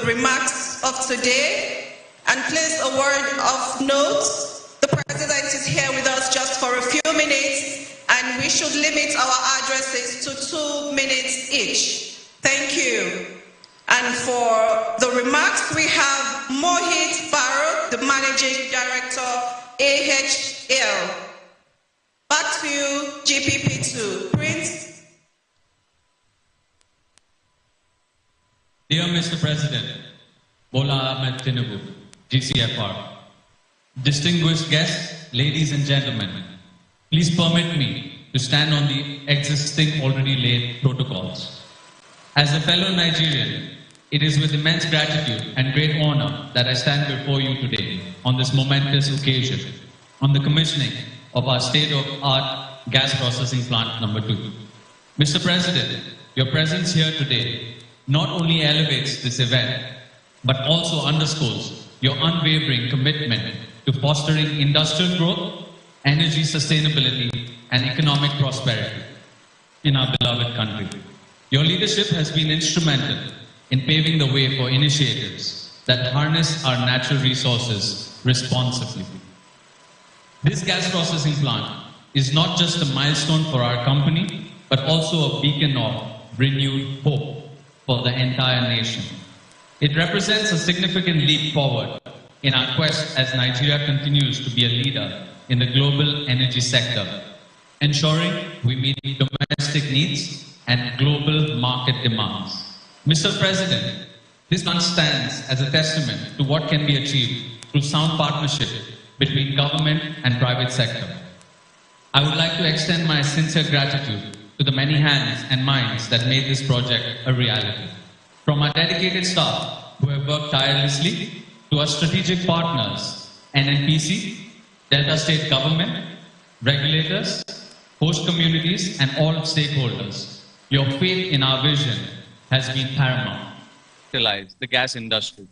remarks of today. And please, a word of note, the President is here with us just for a few minutes, and we should limit our addresses to 2 minutes each. Thank you. And for the remarks, we have Mohit, the Managing Director, AHL. Back to you, GPP2. Prince. Dear Mr. President, Bola Ahmed Tinubu, GCFR, distinguished guests, ladies and gentlemen, please permit me to stand on the existing already laid protocols. As a fellow Nigerian, it is with immense gratitude and great honor that I stand before you today on this momentous occasion on the commissioning of our state-of-art gas processing plant number 2. Mr. President, your presence here today not only elevates this event, but also underscores your unwavering commitment to fostering industrial growth, energy sustainability, and economic prosperity in our beloved country. Your leadership has been instrumental in paving the way for initiatives that harness our natural resources responsibly. This gas processing plant is not just a milestone for our company, but also a beacon of renewed hope for the entire nation. It represents a significant leap forward in our quest as Nigeria continues to be a leader in the global energy sector, ensuring we meet domestic needs and global market demands. Mr. President, this plant stands as a testament to what can be achieved through sound partnership between government and private sector. I would like to extend my sincere gratitude to the many hands and minds that made this project a reality. From our dedicated staff who have worked tirelessly to our strategic partners, NNPC, Delta State Government, regulators, host communities, and all stakeholders. Your faith in our vision has been paramount. The gas industry.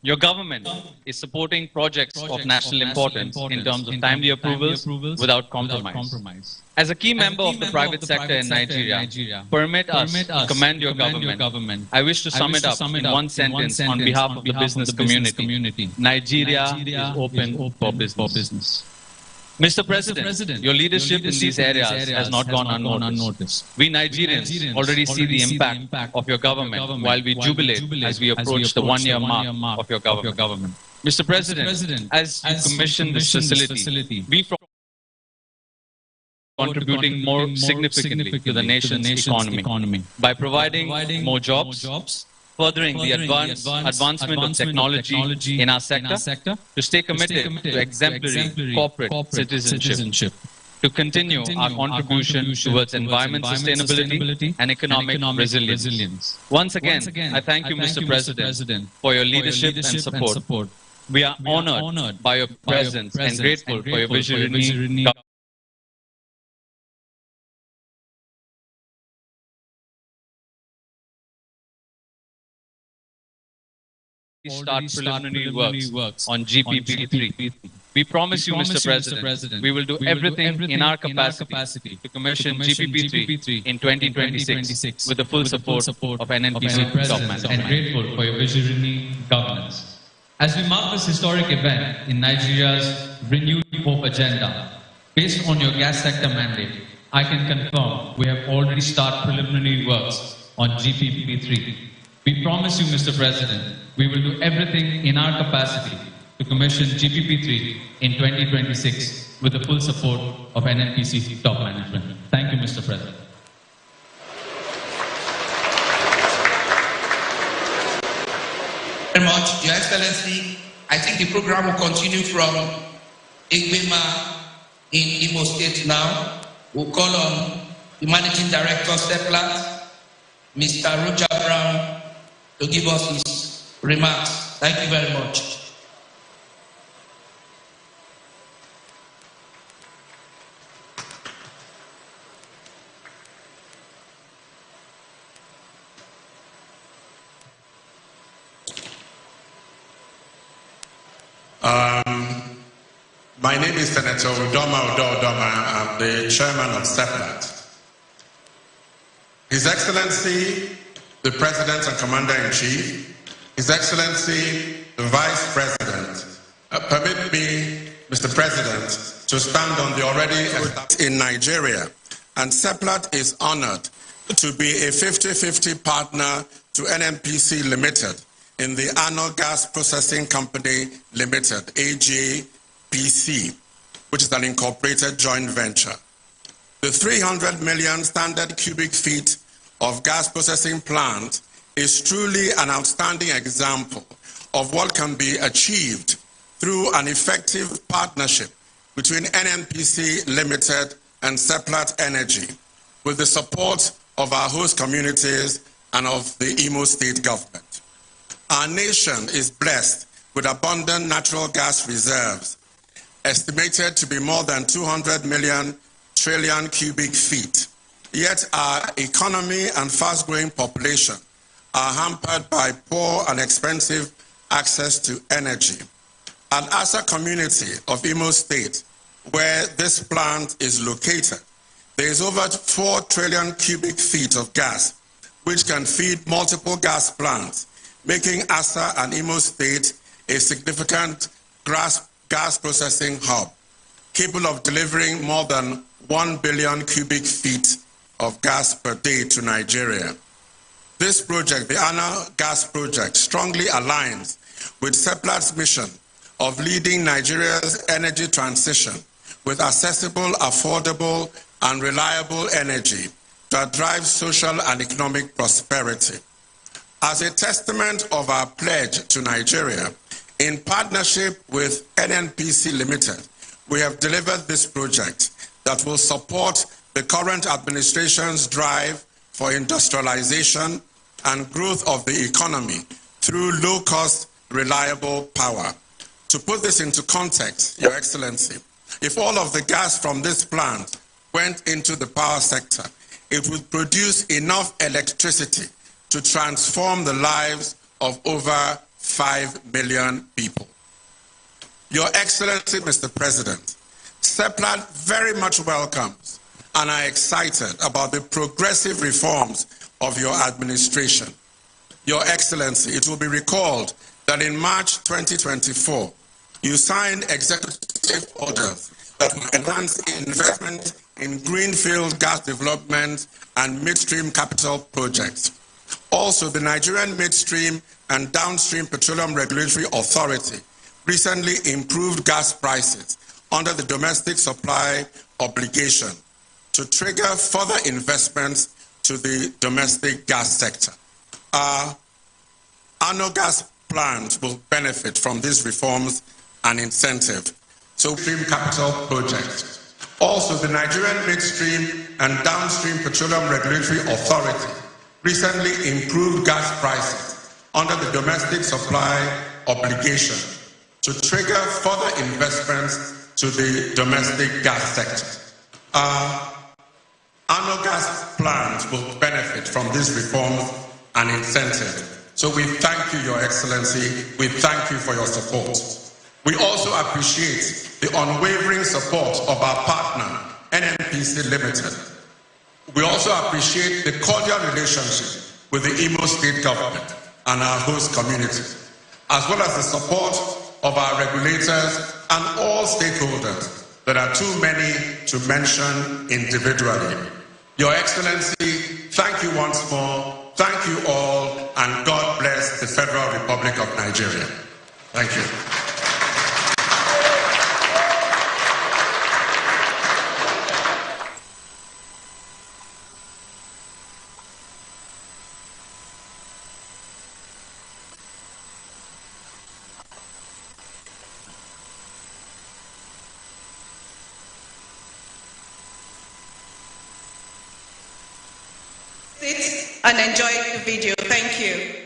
Your government is supporting projects of national importance in terms of timely approvals without compromise. As a key member of the private sector in Nigeria, permit us to commend your government. I wish to sum it up in one sentence on behalf of the business community. Nigeria is open for business. Mr. President, your leadership in these areas has not gone unnoticed. We Nigerians already see the impact of your government while we jubilate as we approach the one-year mark of your government. Mr. President, as you commission this facility, we contributing more significantly to the nation's economy by providing more jobs, furthering the advancement of technology in our sector, to stay committed to exemplary corporate citizenship, to continue our contribution towards environment sustainability and economic resilience. Once again, I thank you, Mr. President, for your leadership and support. We are honored by your presence and grateful for your visionary start preliminary works on GPP3. We promise you, Mr. President, we will do everything in our capacity to commission GPP3 in 2026 with the full support of NNPC top management. And grateful for your visionary governance. As we mark this historic event in Nigeria's renewed hope agenda, based on your gas sector mandate, I can confirm we have already started preliminary works on GPP3. We promise you, Mr. President, we will do everything in our capacity to commission GPP3 in 2026 with the full support of NNPC top management. Thank you, Mr. President. Very much, Your Excellency. I think the program will continue from Igbema in Imo State now. We'll call on the Managing Director, Seplat, Mr. Roger Brown, to give us his remarks. Thank you very much. My name is Senator Udoma Udoma. I'm the chairman of SEPLAT. His Excellency, the President and Commander-in-Chief, His Excellency, the Vice President, permit me, Mr. President, to stand on the already established in Nigeria, and Seplat is honored to be a 50-50 partner to NNPC Limited in the Anno Gas Processing Company Limited, AGPC, which is an incorporated joint venture. The 300 million standard cubic feet of gas processing plant is truly an outstanding example of what can be achieved through an effective partnership between NNPC Limited and Seplat Energy, with the support of our host communities and of the Imo State government. Our nation is blessed with abundant natural gas reserves, estimated to be more than 200 million trillion cubic feet. Yet our economy and fast-growing population are hampered by poor and expensive access to energy. At Asa community of Imo State, where this plant is located, there is over 4 trillion cubic feet of gas, which can feed multiple gas plants, making Asa and Imo State a significant gas processing hub, capable of delivering more than 1 billion cubic feet of gas per day to Nigeria. This project, the Anna Gas Project, strongly aligns with Seplat's mission of leading Nigeria's energy transition with accessible, affordable, and reliable energy that drives social and economic prosperity. As a testament of our pledge to Nigeria, in partnership with NNPC Limited, we have delivered this project that will support the current administration's drive for industrialization and growth of the economy through low-cost, reliable power. To put this into context, Your Excellency, if all of the gas from this plant went into the power sector, it would produce enough electricity to transform the lives of over 5 million people. Your Excellency, Mr. President, Seplat very much welcomes and are excited about the progressive reforms of your administration. Your Excellency, it will be recalled that in March 2024, you signed executive orders that will enhance investment in greenfield gas development and midstream capital projects. Also, the Nigerian Midstream and Downstream Petroleum Regulatory Authority recently improved gas prices under the domestic supply obligation to trigger further investments to the domestic gas sector. Our Anno Gas plant will benefit from these reforms and incentive. So, Midstream Capital Project. Also, the Nigerian Midstream and Downstream Petroleum Regulatory Authority recently improved gas prices under the domestic supply obligation to trigger further investments to the domestic gas sector. Our Anno Gas plant will benefit from these reforms and incentive. So we thank you, Your Excellency. We thank you for your support. We also appreciate the unwavering support of our partner, NNPC Limited. We also appreciate the cordial relationship with the Imo State government and our host community, as well as the support of our regulators and all stakeholders that are too many to mention individually. Your Excellency, thank you once more. Thank you all, and God bless the Federal Republic of Nigeria. Thank you. Sit and enjoy the video. Thank you.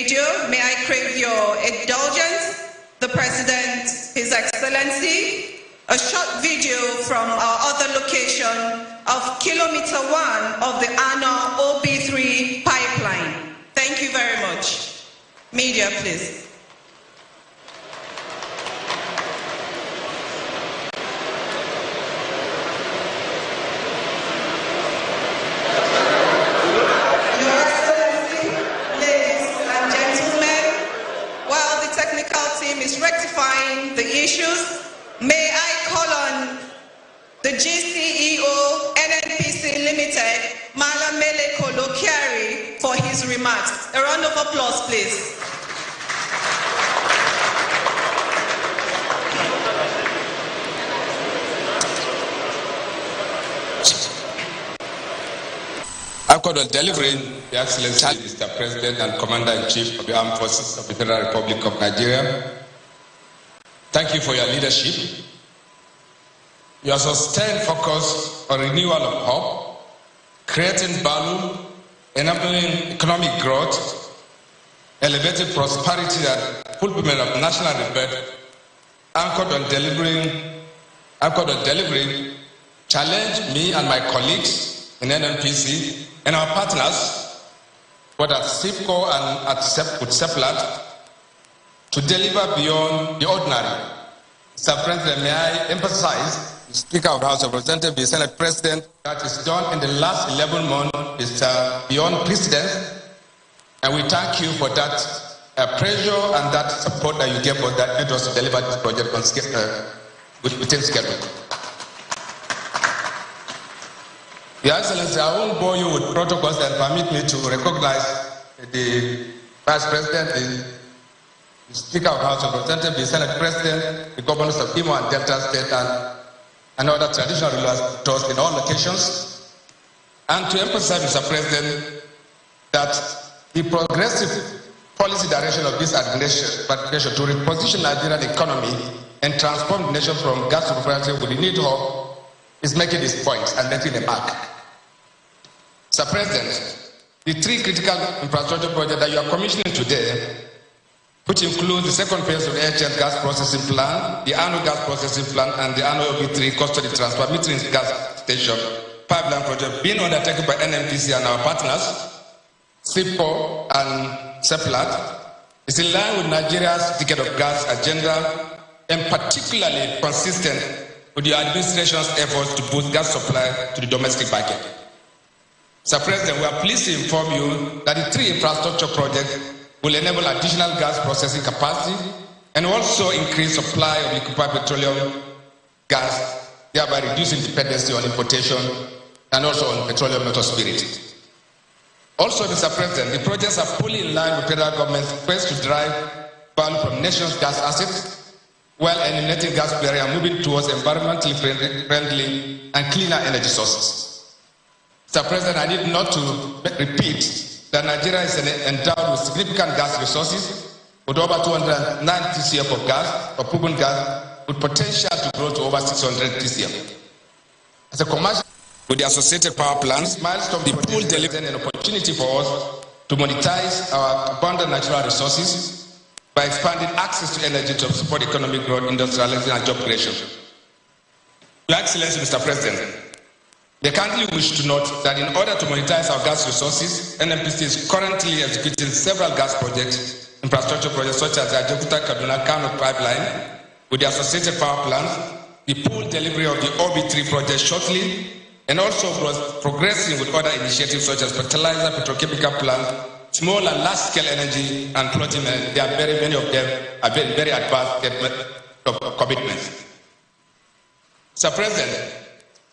video. May I crave your indulgence? The President, His Excellency, a short video from our other location of Kilometer 1 of the ANO OB3 pipeline. Thank you very much. Media, please. Is rectifying the issues, may I call on the GCEO NNPC Limited, Mele Kyari, for his remarks. A round of applause, please. I've got a delivering the Excellency, Mr. President and Commander-in-Chief of the Armed Forces of the Federal Republic of Nigeria. Thank you for your leadership. Your sustained focus on renewal of hope, creating value, enabling economic growth, elevating prosperity and fulfillment of national debate, anchored on delivering, challenge me and my colleagues in NNPC and our partners, both at SIPCO and at SEPLAT, to deliver beyond the ordinary. Mr. President, may I emphasize, the Speaker of the House of Representatives, the Senate President, that is done in the last 11 months is beyond precedent, and we thank you for that pressure and that support that you gave us that led us to deliver this project on within schedule. Your Excellency, I won't bore you with protocols and permit me to recognize the Vice President, the Speaker of the House of Representatives, the Senate President, the governors of Imo and Delta State, and other traditional rulers in all locations. And to emphasize, Mr. President, that the progressive policy direction of this administration to reposition Nigerian economy and transform the nation from gas to prosperity with the need of is making this point and making a mark. Mr. President, the three critical infrastructure projects that you are commissioning today, which include the second phase of the HL gas processing plant, the ANO gas processing plant, and the ANO OB3 custody transfer metering gas station pipeline project being undertaken by NNPC and our partners, SIPCO and SEPLAT, is in line with Nigeria's Decade of Gas agenda and particularly consistent with the administration's efforts to boost gas supply to the domestic market. Mr. President, we are pleased to inform you that the three infrastructure projects will enable additional gas processing capacity and also increase supply of liquefied petroleum gas, thereby reducing dependency on importation and also on petroleum not spirit. Also, Mr. President, the projects are fully in line with federal government's quest to drive value from nation's gas assets while eliminating gas barrier and moving towards environmentally friendly and cleaner energy sources. Mr. President, I need not to repeat that Nigeria is endowed with significant gas resources with over 209 TCF of gas, or proven gas, with potential to grow to over 600 TCF. As a commercial with the associated power plants, milestone the pool delivers an opportunity for us to monetize our abundant natural resources by expanding access to energy to support economic growth, industrialization, and job creation. Your Excellency, Mr. President, they kindly wish to note that in order to monetize our gas resources, NNPC is currently executing several gas projects, infrastructure projects such as the Ajaokuta-Kaduna Kano pipeline, with the associated power plants, the pool delivery of the OB3 project shortly, and also progressing with other initiatives such as fertilizer, petrochemical plants, small and large-scale energy, and floating. There are many of them are very advanced commitments. Mr. President,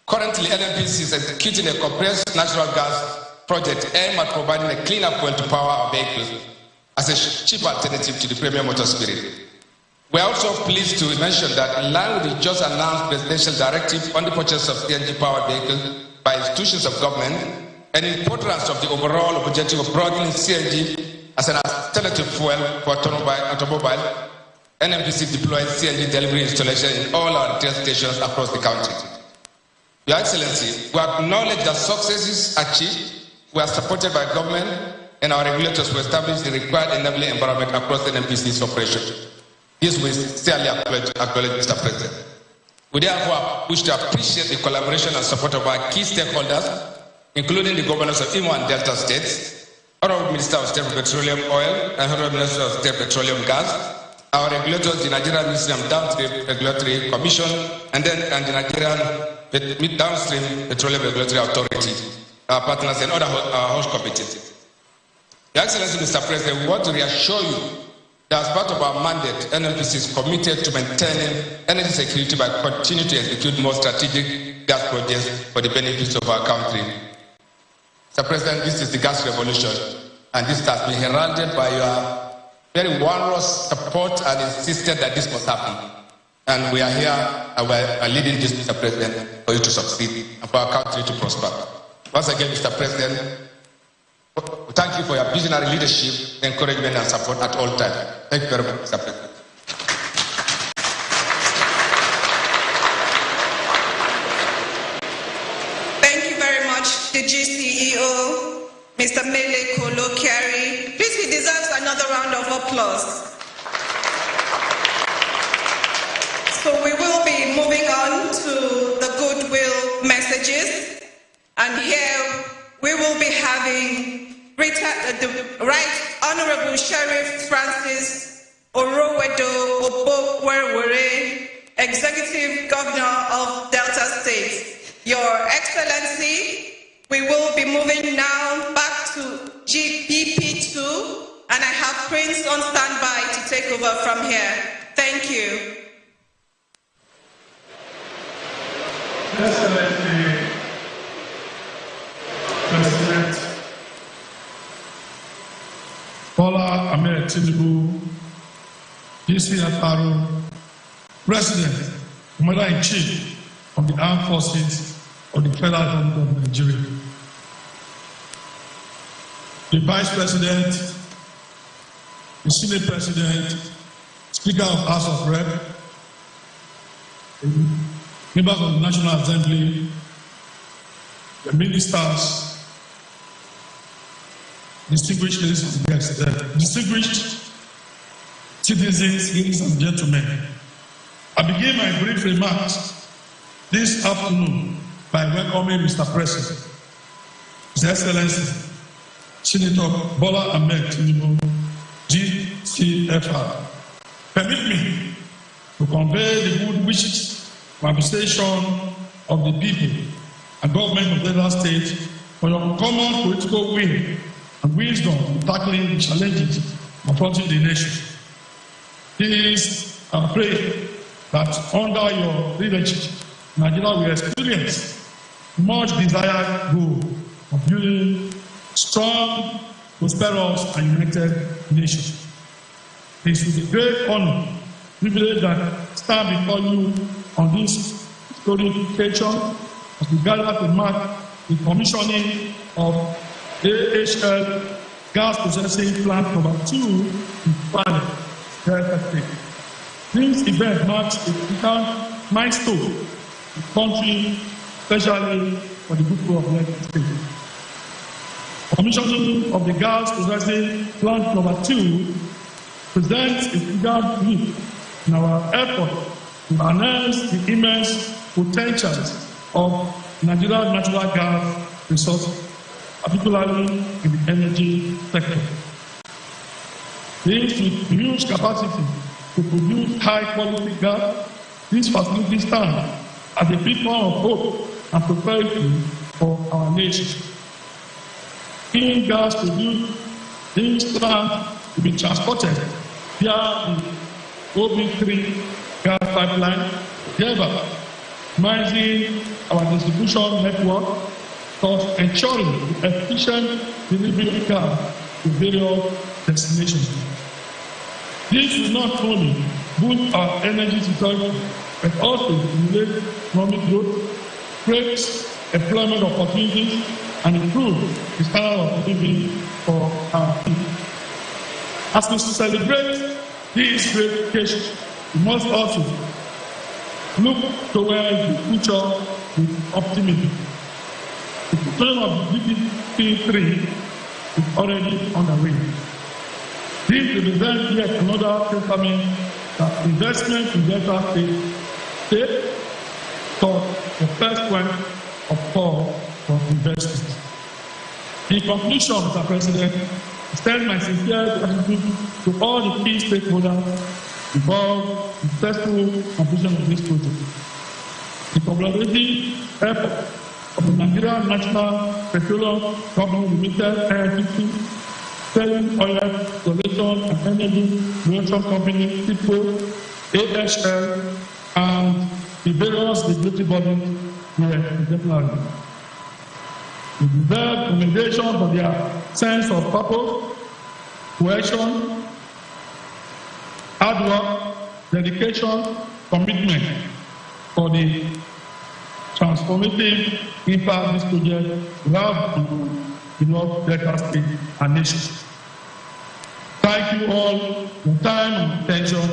currently, NNPC is executing a compressed natural gas project aimed at providing a cleaner fuel to power our vehicles as a cheap alternative to the premium motor spirit. We are also pleased to mention that in line with the just announced presidential directive on the purchase of CNG-powered vehicles by institutions of government and importance of the overall objective of broadening CNG as an alternative fuel for automobile, NNPC deploys CNG delivery installation in all our retail stations across the country. Your Excellency, we acknowledge that successes achieved were supported by government and our regulators will establish the required enabling environment across NNPC's operation. This we sincerely acknowledge, Mr. President. We therefore wish to appreciate the collaboration and support of our key stakeholders, including the governors of Imo and Delta states, Honorable Minister of State for Petroleum Oil, and Honorable Minister of State Petroleum Gas, our regulators, the Nigerian Ministry of Downstream Regulatory Commission, and the Nigerian Downstream Petroleum Regulatory Authority, our partners and other host committees. Your Excellency, Mr. President, we want to reassure you that as part of our mandate, NNPC is committed to maintaining energy security by continuing to execute more strategic gas projects for the benefits of our country. Mr. President, this is the gas revolution, and this has been heralded by your very walrus support and insisted that this must happen. And we are here and we are leading this, Mr. President, for you to succeed and for our country to prosper. Once again, Mr. President, thank you for your visionary leadership, encouragement, and support at all times. Thank you very much, Mr. President. Thank you very much, the GCEO, Mr. Mele Kyari. Please, he deserves another round of applause. So we will be moving on to the Goodwill messages, and here we will be having the Right Honorable Sheriff Francis Orowedo Obokwerwere, Executive Governor of Delta State. Your Excellency, we will be moving now back to GPP2, and I have Prince on standby to take over from here. Thank you. Excellency President Bola Ahmed Tinubu, GCFR, President, Commander-in-Chief of the Armed Forces of the Federal Government of Nigeria, the Vice President, the Senate President, Speaker of House of Rep, members of the National Assembly, the ministers, distinguished ladies and guests, distinguished citizens, ladies and gentlemen. I begin my brief remarks this afternoon by welcoming Mr. President, His Excellency, Senator Bola Ahmed Tinubu, GCFR. Permit me to convey the good wishes and appreciation of the people and government of Delta State for your common political will and wisdom in tackling the challenges confronting the nation. Please, I pray that under your leadership, Nigeria will experience much desired goal of building strong, prosperous, and united nation. It is with great honor, privilege that stand before you on this historic occasion as we gather to mark the commissioning of AHL gas processing plant number 2 in Kwale, Delta State. This event marks a significant milestone in the country, especially for the people of Delta State. Commissioning of the gas processing plant number 2 presents a significant leap in our effort to harness the immense potentials of Nigerian natural gas resources, particularly in the energy sector. This with huge capacity to produce high-quality gas, this facility stands as a beacon of hope and prosperity for our nation. Clean gas produced in this plant will be transported via the OB3 gas pipeline, thereby maximizing our distribution network, thus ensuring the efficient delivery of gas to various destinations. This will not only boost our energy security, but also stimulate economic growth, create employment opportunities, and improve the standard of living for our people. As we celebrate this great occasion, we must also look towards the future with optimism. The plan of GDP3 is already underway. This represents yet another testament that investment in Delta State toward the first point of call for investment. In conclusion, Mr. President, I extend my sincere gratitude to all the key stakeholders involved in the successful completion of this project. The collaborative effort of the Nigerian National Petroleum Company Limited, NNPC, Selling Oil Exploration and Energy Production Company, TIPO, ASL, and the various regulatory bodies were exemplary. We deserve commendation for their sense of purpose, cohesion, hard work, dedication, commitment for the transformative impact this project will have on the North Delta State and nation. Thank you all for your time and attention.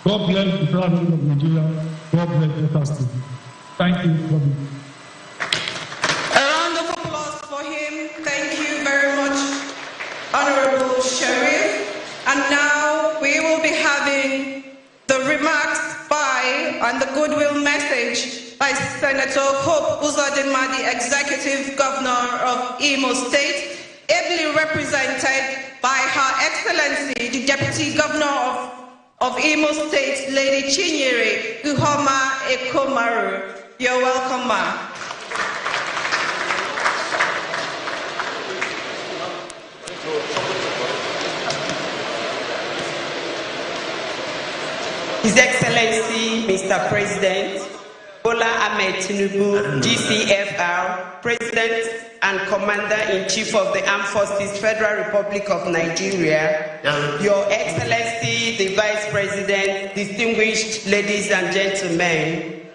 God bless the President of Nigeria. God bless Delta State. Thank you. God bless. Honorable Sheriff, and now we will be having the remarks by and the goodwill message by Senator Hope Uzodinma, the Executive Governor of Imo State, ably represented by Her Excellency, the Deputy Governor of Imo State, Lady Chinyere Uhoma Ekomaru. You're welcome, ma. His Excellency, Mr. President, Bola Ahmed Tinubu, GCFR, President and Commander-in-Chief of the Armed Forces, Federal Republic of Nigeria, Your Excellency, the Vice President, distinguished ladies and gentlemen,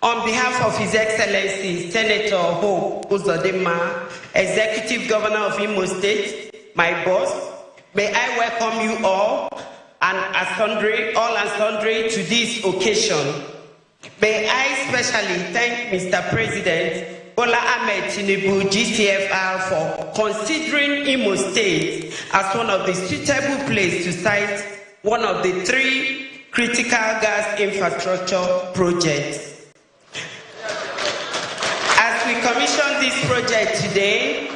on behalf of His Excellency, Senator Hope Uzodinma, Executive Governor of Imo State, my boss, may I welcome you all and all and sundry to this occasion. May I specially thank Mr. President Bola Ahmed Tinubu, GCFR, for considering Imo State as one of the suitable places to site one of the 3 critical gas infrastructure projects. As we commission this project today,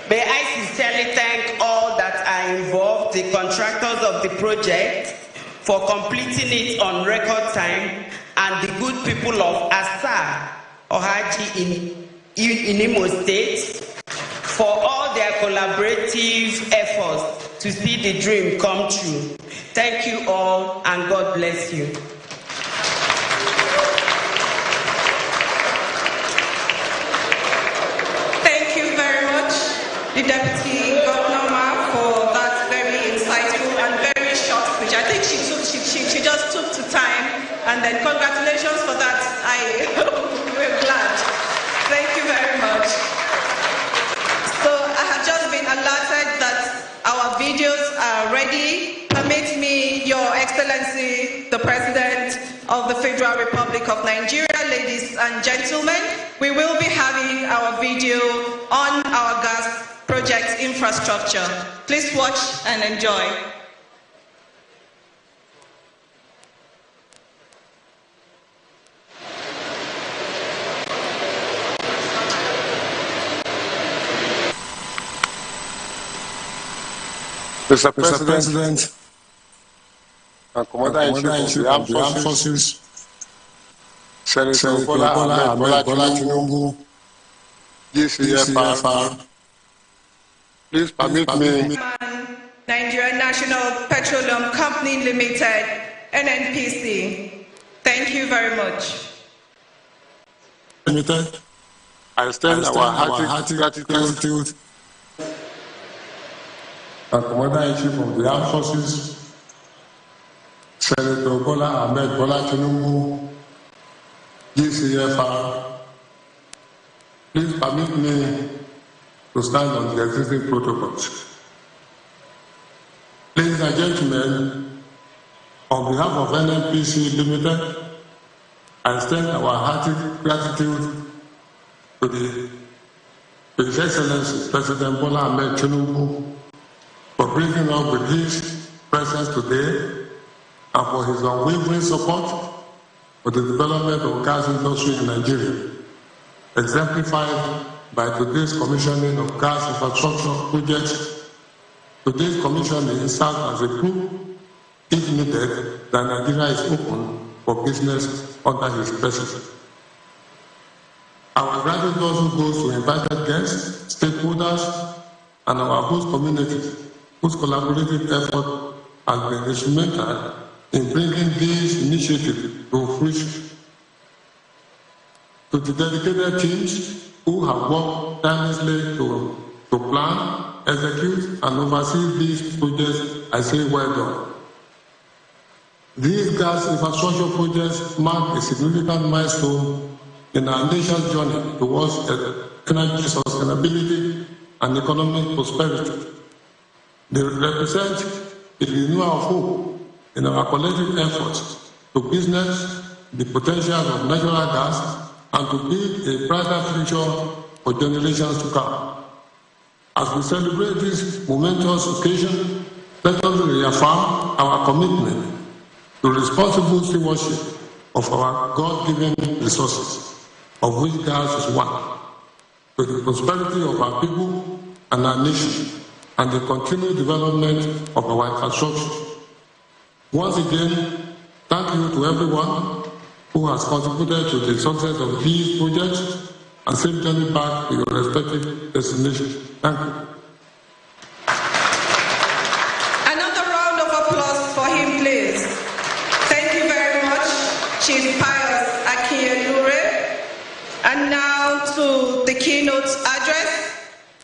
may I sincerely thank all that are involved, the contractors of the project, for completing it on record time, and the good people of Asa, Ohaji in Imo State, for all their collaborative efforts to see the dream come true. Thank you all, and God bless you. Thank you very much, the Deputy Governor, for that very insightful and very short speech. I think she just took to time, and then congratulations for that. We're glad. Thank you very much. So I have just been alerted that our videos are ready. Permit me, Your Excellency, the President of the Federal Republic of Nigeria, ladies and gentlemen, we will be having our video on our gas project infrastructure. Please watch and enjoy. Mr. President, and Commander-in-Chief of the Armed Forces, Senator Bola Ahmed Tinubu, GCFR, please permit me. Nigerian National Petroleum Company Limited, NNPC. Thank you very much. I extend our hearty gratitude and Commander-in-Chief of the Armed Forces, Senator Bola Ahmed Tinubu, GCFR, please permit me to stand on the existing protocols. Ladies and gentlemen, on behalf of NNPC Limited, I extend our hearty gratitude to His Excellency President Bola Ahmed Tinubu, for bringing up with his presence today and for his unwavering support for the development of gas industry in Nigeria, exemplified by today's commissioning of gas infrastructure projects. Today's commissioning serves as a proof, if needed, that Nigeria is open for business under his presidency. Our gratitude also goes to invited guests, stakeholders, and our host community, whose collaborative effort has been instrumental in bringing these initiatives to fruition. To the dedicated teams who have worked tirelessly to plan, execute, and oversee these projects, I say well done. These gas infrastructure projects mark a significant milestone in our nation's journey towards energy sustainability and economic prosperity. They represent a renewal of hope in our collective efforts to business the potential of natural gas and to build a brighter future for generations to come. As we celebrate this momentous occasion, let us reaffirm our commitment to responsible stewardship of our God-given resources, of which gas is one, to the prosperity of our people and our nation, and the continued development of our infrastructure. Once again, thank you to everyone who has contributed to the success of these projects, and safe journey back to your respective destinations. Thank you. Another round of applause for him, please. Thank you very much, Chief Pius Akiyelure. And now to the keynote address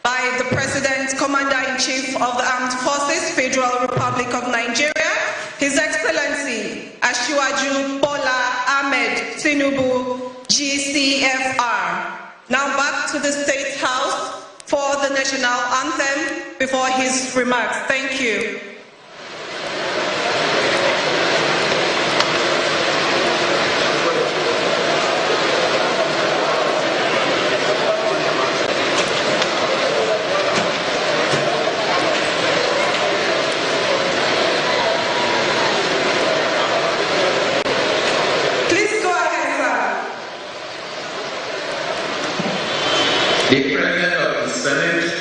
by the President, Commander-in-Chief of the Armed Forces, Federal Republic of Nigeria, His Excellency Asiwaju Bola Ahmed Tinubu, GCFR. Now back to the State House for the national anthem before his remarks. Thank you. The President of the Senate,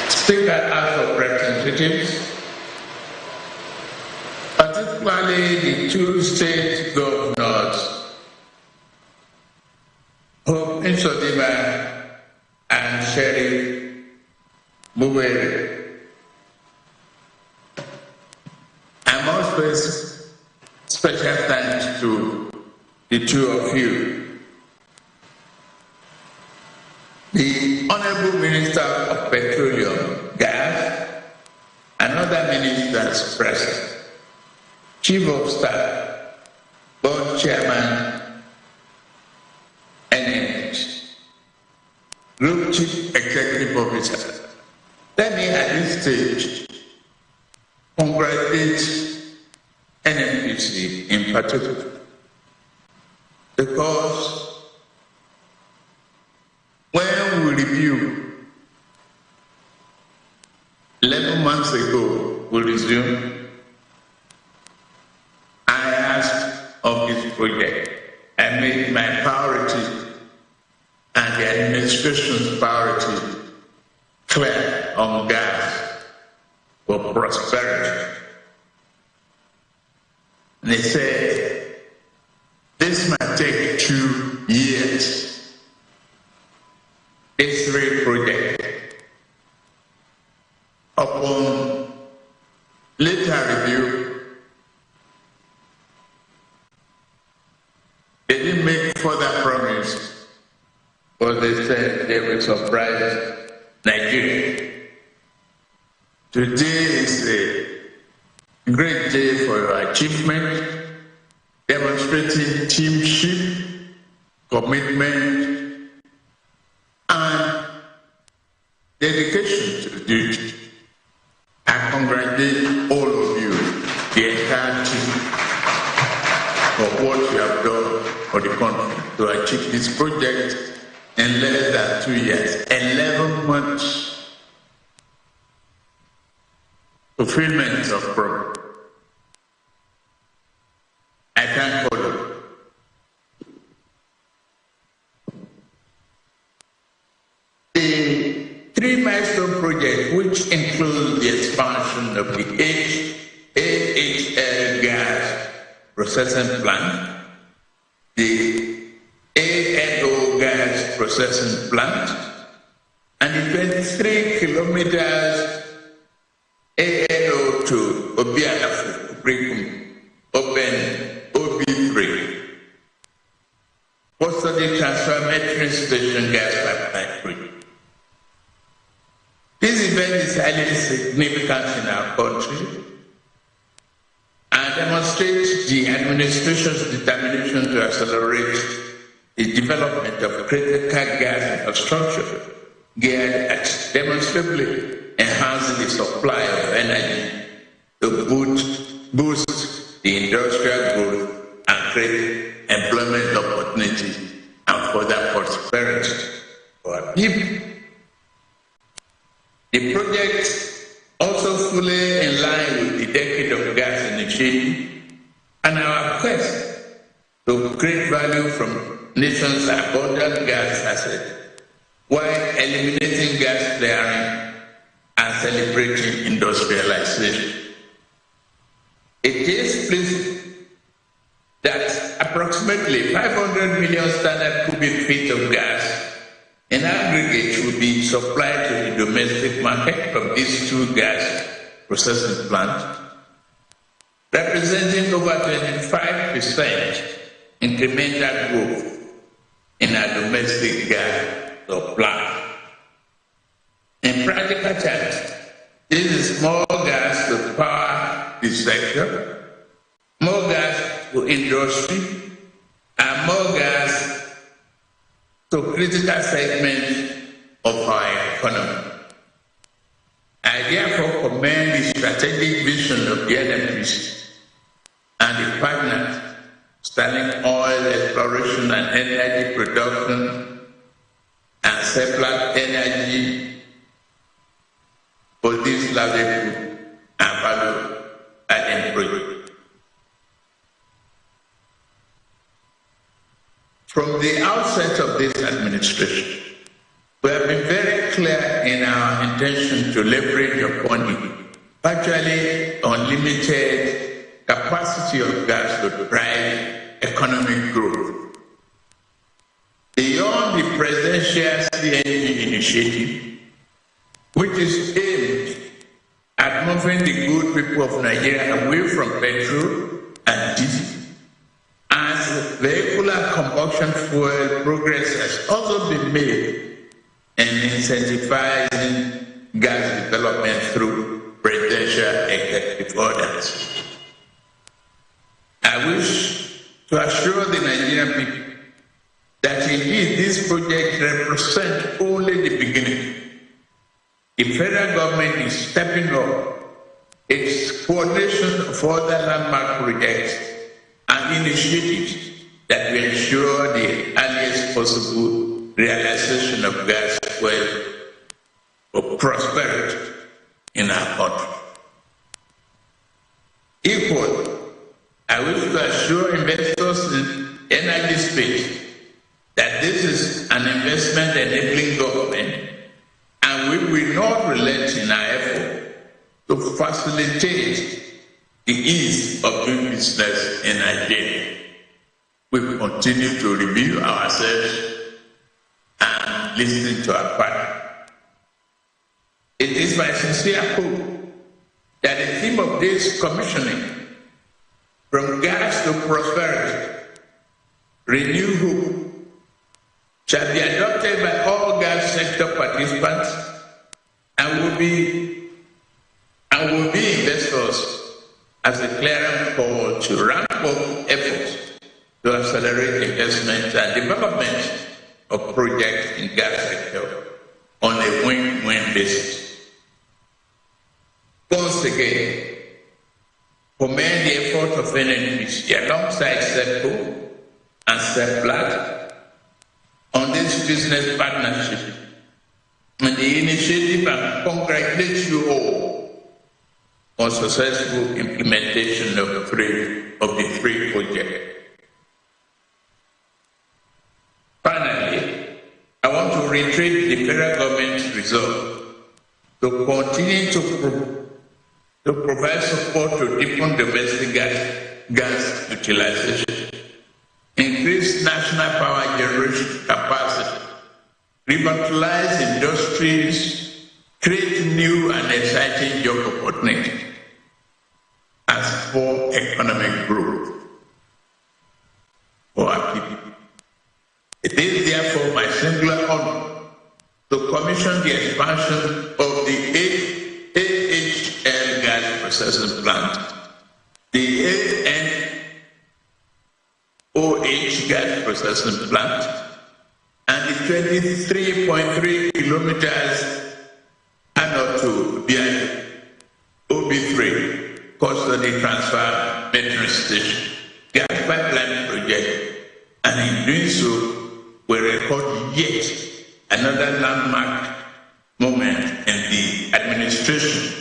Speaker House of Representatives, particularly the two state governors, Hope Insodima and Sheriff Mele. I must place special thanks to the two of you. The Honorable Minister of Petroleum, Gas, and other ministers present, Chief of Staff, Board Chairman, NNH, Group Chief Executive Officer. Let me at this stage congratulate NNPC in particular, because when we review 11 months ago, we resumed, I asked of this project. I made my priority and the administration's priority clear on gas for prosperity. And they said, this might take 2 years. X-ray project. Upon later review, they didn't make further promise, but they said they will surprise Nigeria. Today is a great day for your achievement, demonstrating teamship, commitment, and dedication to the duty. I congratulate all of you, the entire team, for what you have done for the country to achieve this project in less than 2 years, 11 months. fulfillment of program. I thank all of you. The 3 milestone projects, which include the expansion of the AHL gas processing plant, the ANO gas processing plant, and the 23 kilometers ANO to Obialafu, open OB3, also the transformatory station gas pipeline project. This event is highly significant in our country and demonstrates the administration's determination to accelerate the development of critical gas infrastructure geared at demonstrably enhancing the supply of energy to boost the industrial growth and create employment opportunities and further prosperity for our people. The project also fully in line with the Decade of Gas initiative and our quest to create value from nation's abundant gas assets while eliminating gas flaring and celebrating industrialization. It is pleasing that approximately 500 million standard cubic feet of gas in aggregate will be supplied to the domestic market from these 2 gas processing plants, representing over 25% incremental growth in our domestic gas supply. In practical terms, this is more gas to power the sector, more gas to industry, and more gas to critical segments of our economy. I therefore commend the strategic vision of the NNPC and the partners Sterling Oil Exploration and Energy Production and Seplat Energy for this laudable and value-adding project. From the outset of this administration, we have been very clear in our intention to leverage upon the virtually unlimited capacity of gas to drive economic growth. Beyond the presidential CNG initiative, which is aimed at moving the good people of Nigeria away from petrol and diesel, as vehicular combustion fuel progress has also been made in incentivizing gas development through presidential executive orders. I wish to assure the Nigerian people that indeed this project represents only the beginning. The federal government is stepping up its coordination of other landmark projects and initiatives that will ensure the earliest possible realization of gas fuel for prosperity in our country. Equally, I wish to assure investors in energy space that this is an investment enabling government, and we will not relent in our effort to facilitate the ease of doing business in Nigeria. We will continue to review ourselves and listen to our partner. It is my sincere hope that the theme of this commissioning, from gas to prosperity, renew hope, shall be adopted by all gas sector participants and will be investors as a clearing call to ramp up efforts to accelerate investment and development of projects in gas sector on a win-win basis. Once again, commend the effort of NNPC alongside SEPCO and Seplat on this business partnership and the initiative, and congratulate you all successful implementation of the three projects. Finally, I want to reiterate the federal government's resolve to continue to provide support to deepen domestic gas utilization, increase national power generation capacity, revitalize industries, create new and exciting job opportunities, and support economic growth for our people. It is therefore my singular honor to commission the expansion of the AHL gas processing plant, the ANOH gas processing plant, and the 23.3 kilometers annual to OB3 custody transfer metro station gas pipeline project, and in doing so, we record yet another landmark moment in the administration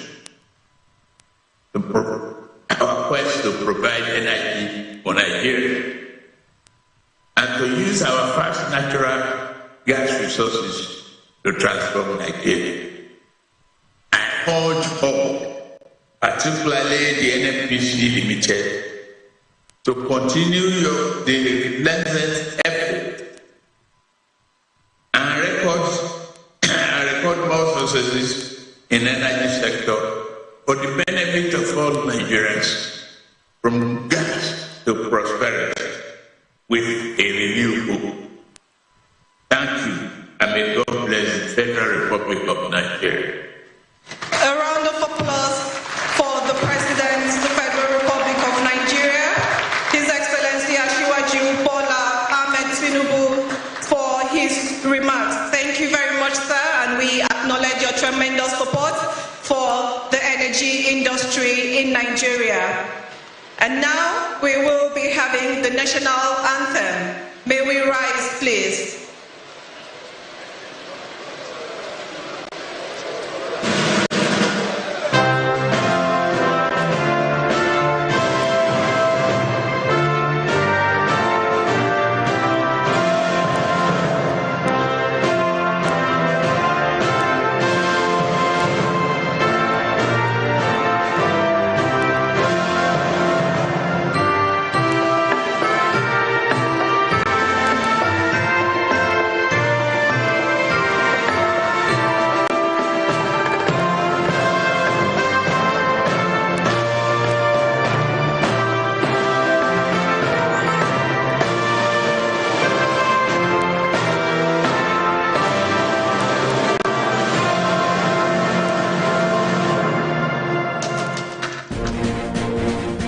our quest to provide energy for Nigeria and to use our vast natural gas resources to transform Nigeria. I urge all, particularly the NNPC Limited, to continue the relentless effort and record more successes in the energy sector for the benefit of all Nigerians, from gas to prosperity, with a renewed hope. Thank you, and may God bless the Federal Republic of Nigeria. A round of applause for the President of the Federal Republic of Nigeria, His Excellency Asiwaju Bola Ahmed Tinubu, for his remarks. Thank you very much, sir, and we acknowledge your tremendous support for the energy industry in Nigeria. And now we will be having the national anthem. May we rise, please.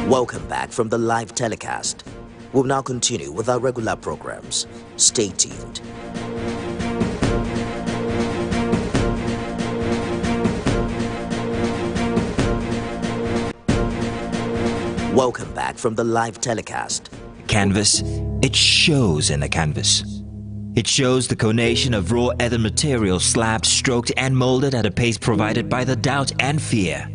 Welcome back from the live telecast. We'll now continue with our regular programs. Stay tuned. Welcome back from the live telecast. Canvas, it shows in a canvas. It shows the conation of raw ether material slabbed, stroked and molded at a pace provided by the doubt and fear.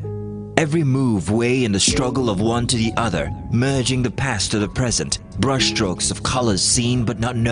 Every move way in the struggle of one to the other, merging the past to the present, brushstrokes of colors seen but not known.